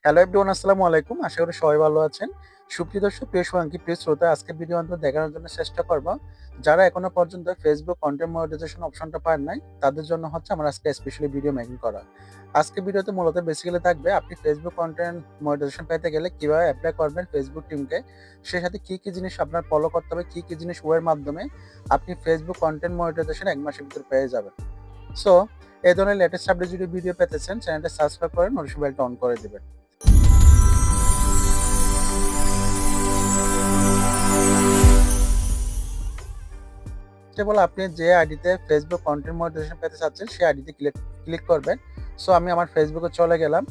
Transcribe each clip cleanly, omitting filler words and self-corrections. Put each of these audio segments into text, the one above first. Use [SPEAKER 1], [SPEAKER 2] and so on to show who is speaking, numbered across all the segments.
[SPEAKER 1] Hello everyone, আসসালামু আলাইকুম। আশা করি সবাই ভালো আছেন। সুপ্রিয় দর্শক, প্রিয় শুভাকাঙ্ক্ষী, প্রিয় শ্রোতা, আজকের ভিডিও অন্তত দেখানোর জন্য চেষ্টা করব। যারা এখনো পর্যন্ত ফেসবুক কন্টেন্ট মনিটাইজেশন অপশনটা পান নাই, তাদের জন্য হচ্ছে আমার আজকে স্পেশালি ভিডিও মেকিং করা। আজকের ভিডিওতে মূলত বেসিক্যালি থাকবে আপনি ফেসবুক কন্টেন্ট মনিটাইজেশন পেতে গেলে কিভাবে এপ্লাই করবেন ফেসবুক টিমকে, সেই সাথে কি জিনিস আপনার ফলো করতে হবে, কি জিনিস ওয়ের মাধ্যমে আপনি ফেসবুক কন্টেন্ট মনিটাইজেশন ১ মাসের ভিতরে পেয়ে যাবেন। সো এই ধরনের লেটেস্ট আপডেট যদি ভিডিও পেতে চান, চ্যানেলটা সাবস্ক্রাইব করে নোটিফিকেশন বেলটা অন করে দিবেন। আপনি যে আইডিতে ফেসবুক কন্টেন্ট মনিটাইজেশন পেতে চাচ্ছেন সেই আইডিতে ক্লিক করবেন। সো আমি আমার ফেসবুকে চলে গেলাম।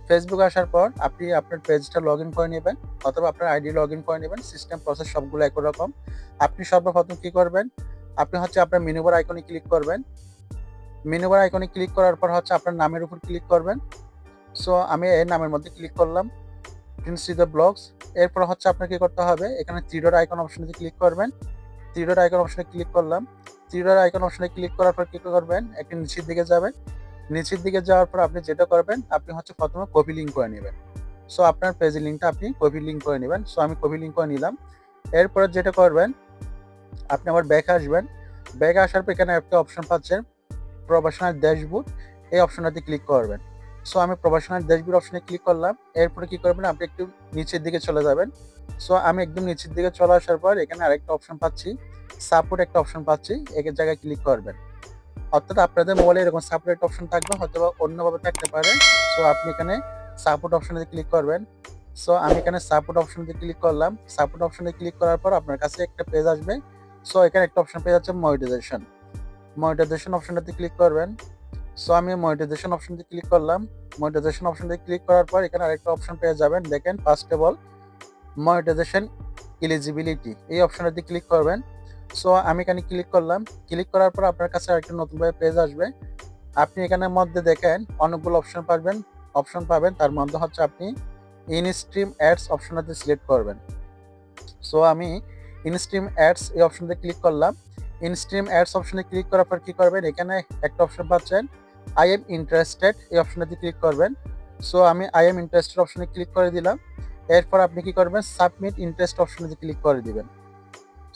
[SPEAKER 1] ফেসবুকে আসার পর আপনি আপনার পেজটা লগইন করে নেবেন অথবা আপনার আইডি লগইন করে নেবেন। সিস্টেম প্রসেস সবগুলো একই রকম। আপনি সর্বপ্রথম কি করবেন, আপনি হচ্ছে আপনার মেনু বার আইকনে ক্লিক করবেন। মেনু বার আইকনে ক্লিক করার পর হচ্ছে আপনার নামের উপর ক্লিক করবেন। সো আমি এই নামের মধ্যে ক্লিক করলাম, প্রিন্স দ্য ব্লগস। এরপর হচ্ছে আপনার কি করতে হবে, এখানে থ্রি ডট আইকন অপশনে ক্লিক করবেন। থ্রি ডট আইকন অপশনে ক্লিক করলাম। থ্রি ডট আইকন অপশনে ক্লিক করার পর কি করবেন, একটু নিচের দিকে যাবেন। নিচের দিকে যাওয়ার পর আপনি যেটা করবেন, আপনি হচ্ছে প্রথমে কপি লিঙ্ক করে নেবেন। সো আপনার পেজের লিঙ্কটা আপনি কপি লিঙ্ক করে নেবেন। সো আমি কপি লিঙ্ক করে নিলাম। এরপরে যেটা করবেন, আপনি আবার ব্যাকে আসবেন। ব্যাকে আসার পর এখানে একটা অপশন পাচ্ছেন প্রফেশনাল ড্যাশবোর্ড, এই অপশনটাতে ক্লিক করবেন। সো আমি প্রফেশনাল ড্যাশবোর্ড অপশনে ক্লিক করলাম। এরপরে কি করবেন, আপনি একটু নিচের দিকে চলে যাবেন। সো আমি একদম নিচের দিকে চলে আসার পর এখানে আরেকটা অপশন পাচ্ছি, সাপোর্ট একটা অপশন পাচ্ছি, এই জায়গায় ক্লিক করবেন। অর্থাৎ আপনাদের মোবাইলে এরকম সাপোর্ট একটা অপশন থাকবে, হয়তো অন্যভাবে থাকতে পারে। সো আপনি এখানে সাপোর্ট অপশনে ক্লিক করবেন। সো আমি এখানে সাপোর্ট অপশনে ক্লিক করলাম। সাপোর্ট অপশনে ক্লিক করার পর আপনার কাছে একটা পেজ আসবে। সো এখানে একটা অপশন পেয়ে যাচ্ছে মনিটাইজেশন। মনিটাইজেশন অপশনটাতে ক্লিক করবেন। সো আমি মনিটাইজেশন অপশনতে ক্লিক করলাম। মনিটাইজেশন অপশনতে ক্লিক করার পর এখানে আরেকটা অপশন পেয়ে যাবেন, দেখেন first of all monetization eligibility, এই অপশনটাতে ক্লিক করবেন। সো আমি এখানে ক্লিক করলাম। ক্লিক করার পর আপনার কাছে আরেকটা নতুনভাবে পেজ আসবে। আপনি এখানের মধ্যে দেখেন অনেকগুলো অপশন পাবেন। তার মধ্যে হচ্ছে আপনি ইনস্ট্রিম অ্যাডস অপশনটাতে সিলেক্ট করবেন। সো আমি ইনস্ট্রিম অ্যাডস এই অপশনতে ক্লিক করলাম। ইনস্ট্রিম অ্যাডস অপশনে ক্লিক করার পর কি করবেন, এখানে একটা অপশন পাচ্ছেন আই এম ইন্টারেস্টেড, এই অপশনটাতে ক্লিক করবেন। সো আমি আই এম ইন্টারেস্টেড অপশনে ক্লিক করে দিলাম। এরপর আপনি কি করবেন, সাবমিট ইন্টারেস্ট অপশনে ক্লিক করে দিবেন।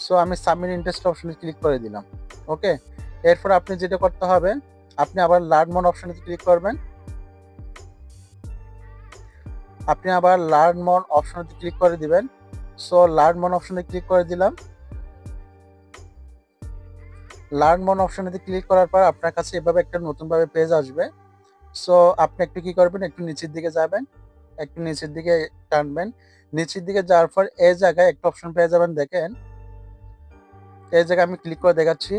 [SPEAKER 1] সো আমি সাবমিট ইন্টারেস্ট অপশনে ক্লিক করে দিলাম। ওকে, এরপর আপনি যেটা করতে হবে, আপনি আবার লার্ন মোর অপশনে ক্লিক করবেন। আপনি আবার লার্ন মোর অপশনে ক্লিক করে দিবেন। সো লার্ন মোর অপশনে ক্লিক করে দিলাম। লার্ন মোর অপশনে ক্লিক করার পর আপনার কাছে এভাবে একটা নতুনভাবে পেজ আসবে। সো আপনি একটু কি করবেন, একটু নিচের দিকে যাবেন, একটু নিচের দিকে টানবেন। নিচের দিকে যাওয়ার পর এই জায়গায় একটা অপশন পেয়ে যাবেন, দেখেন এই জায়গায় আমি ক্লিক করে দেখাচ্ছি,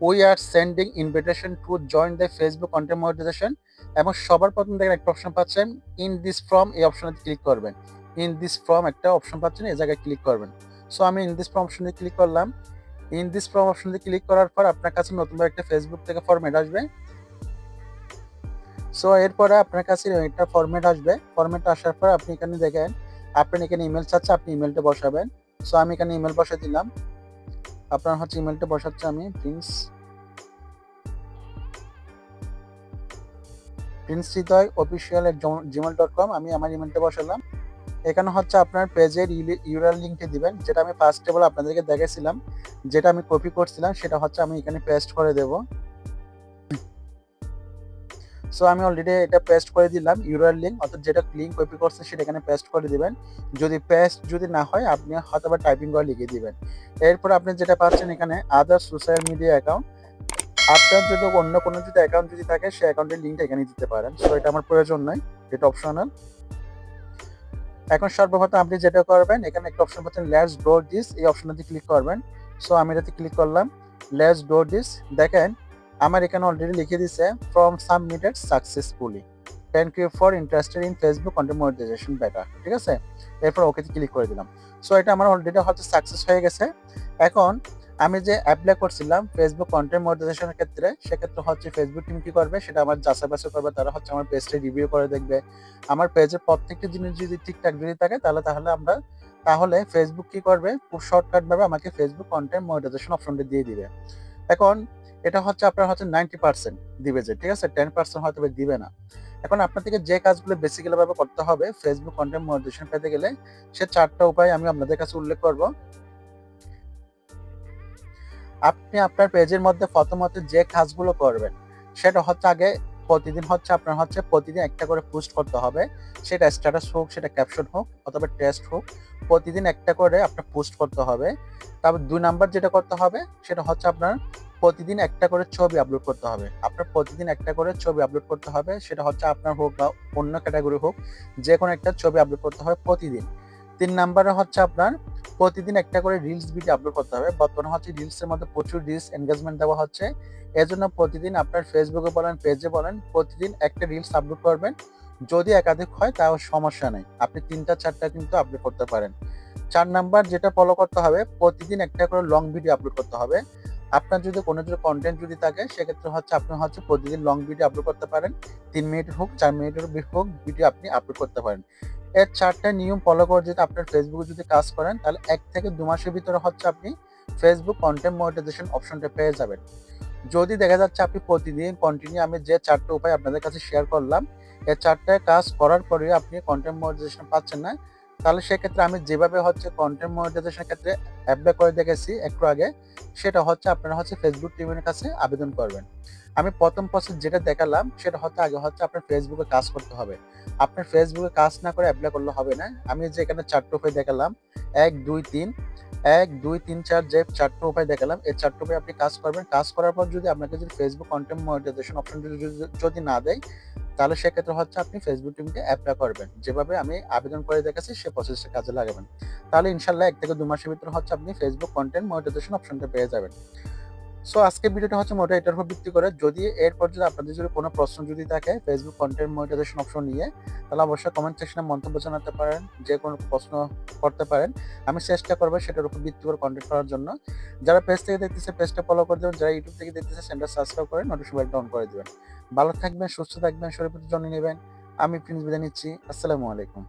[SPEAKER 1] we are sending invitation to join the Facebook content monetization. এবং সবার প্রথম দেখেন একটা অপশন পাচ্ছেন ইন দিস ফর্ম, এই অপশনে ক্লিক করবেন। ইন দিস ফর্ম একটা অপশন পাচ্ছেন, এই জায়গায় ক্লিক করবেন। সো আমি ইন দিস ফর্ম অপশনে ক্লিক করলাম। ইন দিস ফর্ম অপশনে ক্লিক করার পর আপনার কাছে নতুনভাবে একটা ফেসবুক থেকে ফরম্যাট আসবে। সো এরপরে আপনার কাছে একটা ফরম্যাট আসবে। ফরম্যাট আসার পর আপনি এখানে দেখেন, আপনি এখানে ইমেল চাচ্ছে, আপনি ইমেলটা বসাবেন। সো আমি এখানে ইমেল বসে দিলাম। আপনার হচ্ছে ইমেলটা বসাচ্ছি আমি, prince.official@gmail.com, আমি আমার ইমেলটা বসালাম। এখানে হচ্ছে আপনার পেজের ইউআরএল লিঙ্কটি দিবেন, যেটা আমি ফার্স্ট অফ অল আপনাদেরকে দেখাইছিলাম, যেটা আমি কপি করছিলাম সেটা হচ্ছে আমি এখানে পেস্ট করে দেব। সো আমি অলরেডি এটা পেস্ট করে দিলাম ইউআরএল লিঙ্ক, অর্থাৎ যেটা লিঙ্ক কপি করছে সেটা এখানে পেস্ট করে দিবেন। যদি না হয় আপনি হয়তো বা টাইপিং করে লিখে দিবেন। এরপর আপনি যেটা পাচ্ছেন এখানে আদার সোশ্যাল মিডিয়া অ্যাকাউন্ট, আপনার যদি অন্য কোনো যদি অ্যাকাউন্ট যদি থাকে সেই অ্যাকাউন্টের লিঙ্কটা এখানে দিতে পারেন। সো এটা আমার প্রয়োজন নয়, এটা অপশনাল। এখন সর্বপ্রথম আপনি যেটা করবেন, এখানে একটা অপশন পাচ্ছেন লেটস ডু দিস, এই অপশনটাতে ক্লিক করবেন। সো আমি এটাতে ক্লিক করলাম, লেটস ডু দিস। দেখেন আমার এখানে অলরেডি লিখে দিছে from submitted successfully, thank you for interested in Facebook content monetization beta, ঠিক আছে। এরপর ওকেতে ক্লিক করে দিলাম। সো এটা আমার অলরেডি হচ্ছে সাকসেস হয়ে গেছে। এখন আমি যে অ্যাপ্লাই করছিলাম ফেসবুক কন্টেন্ট মনিটাইজেশনের ক্ষেত্রে, সেক্ষেত্রে হচ্ছে ফেসবুক টিম কি করবে, সেটা আমার যাচাই বাছাই করবে। তারা হচ্ছে আমার পেজটা রিভিউ করে দেখবে, আমার পেজের প্রত্যেকটা জিনিস যদি ঠিকঠাক যদি থাকে তাহলে ফেসবুক কি করবে, খুব শর্টকাট ভাবে আমাকে ফেসবুক কন্টেন্ট মনিটাইজেশন অপশনটা দিয়ে দিবে। এখন এটা হচ্ছে আপনার হচ্ছে 90% দিবে, যে ঠিক আছে 10% হয়তো দিবে না। এখন আপনাদেরকে যে কাজগুলো বেসিক্যালি ভাবে করতে হবে ফেসবুক কন্টেন্ট মনিটাইজেশন পেতে গেলে, সে 4 টা উপায় আমি আপনাদের কাছে উল্লেখ করব। আপনি আপনার পেজের মধ্যে প্রথমত যে কাজগুলো করবেন, সেটা হচ্ছে আগে প্রতিদিন হচ্ছে আপনার হচ্ছে প্রতিদিন একটা করে পোস্ট করতে হবে। সেটা স্ট্যাটাস হোক, সেটা ক্যাপশন হোক অথবা টেক্সট হোক, প্রতিদিন একটা করে আপনার পোস্ট করতে হবে। তারপর ২ নাম্বার যেটা করতে হবে সেটা হচ্ছে আপনার প্রতিদিন একটা করে ছবি আপলোড করতে হবে। আপনার প্রতিদিন একটা করে ছবি আপলোড করতে হবে। সেটা হচ্ছে আপনার হোক বা অন্য ক্যাটাগরি হোক, যেকোনো একটা ছবি আপলোড করতে হবে প্রতিদিন। ৩ নাম্বারে হচ্ছে আপনার প্রতিদিন একটা করে রিলস ভিডিও আপলোড করতে হবে। বর্তমানে হচ্ছে রিলসের মধ্যে প্রচুর রিলস এনগেজমেন্ট দেওয়া হচ্ছে। এজন্য প্রতিদিন আপনার ফেসবুকে বলেন, পেজে বলেন, প্রতিদিন একটা রিলস আপলোড করবেন। যদি একাধিক হয় তাও সমস্যা নেই। আপনি ৩ টা ৪ টা কিন্তু আপলোড করতে পারেন। ৪ নাম্বার যেটা ফলো করতে হবে, প্রতিদিন একটা করে লং ভিডিও আপলোড করতে হবে। আপনার যদি কোনো কনটেন্ট যদি থাকে, সেক্ষেত্রে হচ্ছে আপনি হচ্ছে প্রতিদিন লং ভিডিও আপলোড করতে পারেন। ৩ মিনিটের হোক, ৪ মিনিটের হোক ভিডিও আপনি আপলোড করতে পারেন। এর ৪ টা নিয়ম ফলো করে যদি আপনার ফেসবুকে যদি কাজ করেন, তাহলে ১ থেকে ২ মাসের ভিতরে হচ্ছে আপনি ফেসবুক কনটেন্ট মনিটাইজেশন অপশনটা পেয়ে যাবেন। যদি দেখা যাচ্ছে আপনি প্রতিদিন কন্টিনিউ আমি যে ৪ টা উপায় আপনাদের কাছে শেয়ার করলাম, এই ৪ টা কাজ করার পরেও আপনি কনটেন্ট মনিটাইজেশন পাচ্ছেন না, তাহলে সেক্ষেত্রে আমি যেভাবে হচ্ছে কনটেন্ট মনিটাইজেশনের ক্ষেত্রে এপ্লাই করে দেখেছি একটু আগে, সেটা হচ্ছে আপনারা হচ্ছে ফেসবুক টিমের কাছে আবেদন করবেন। আমি ১ম প্রসেস যেটা দেখালাম, সেটা হচ্ছে আগে হচ্ছে আপনার ফেসবুকে কাজ করতে হবে। আপনার ফেসবুকে কাজ না করে এপ্লাই করলে হবে না। আমি যে এখানে ৪ টা উপায় দেখালাম, ১, ২, ৩ ১, ২, ৩, ৪ যে ৪ টা উপায় দেখালাম, এই ৪ টা উপায় আপনি কাজ করবেন। কাজ করার পর যদি আপনাকে যদি ফেসবুক কনটেন্ট মনিটাইজেশন অপশন যদি না দেয়, তাহলে সেক্ষেত্রে হচ্ছে আপনি ফেসবুক টিমকে এপ্লাই করবেন। যেভাবে আমি আবেদন করে দেখেছি সে প্রসেসটা কাজে লাগাবেন। তাহলে ইনশাআল্লাহ ১ থেকে ২ মাসের ভিতরে হচ্ছে আপনি ফেসবুক কনটেন্ট মনিটাইজেশন অপশনটা পেয়ে যাবেন। সো আজকের ভিডিওটা হচ্ছে মোটা এটার উপর ভিত্তি করে। যদি এরপর যদি আপনাদের যদি কোনো প্রশ্ন যদি থাকে ফেসবুক কনটেন্ট মনিটাইজেশন অপশন নিয়ে, তাহলে অবশ্যই কমেন্ট সেকশনে মন্তব্য জানাতে পারেন। যে কোনো প্রশ্ন করতে পারেন। আমি চেষ্টা করব সেটার উপর ভিত্তি করে কনটেন্ট করার জন্য। যারা পেজ থেকে দেখতেছে পেজটা ফলো করে দেবেন। যারা ইউটিউব থেকে দেখতেছে চ্যানেলটা সাবস্ক্রাইব করে নোটিফিকেশন বেলটা অন করে দিবেন। ভালো থাকবেন, সুস্থ থাকবেন, শরীরের প্রতি যত্ন নিবেন। আমি প্রিন্স বিদায় নিচ্ছি। আসসালামু আলাইকুম।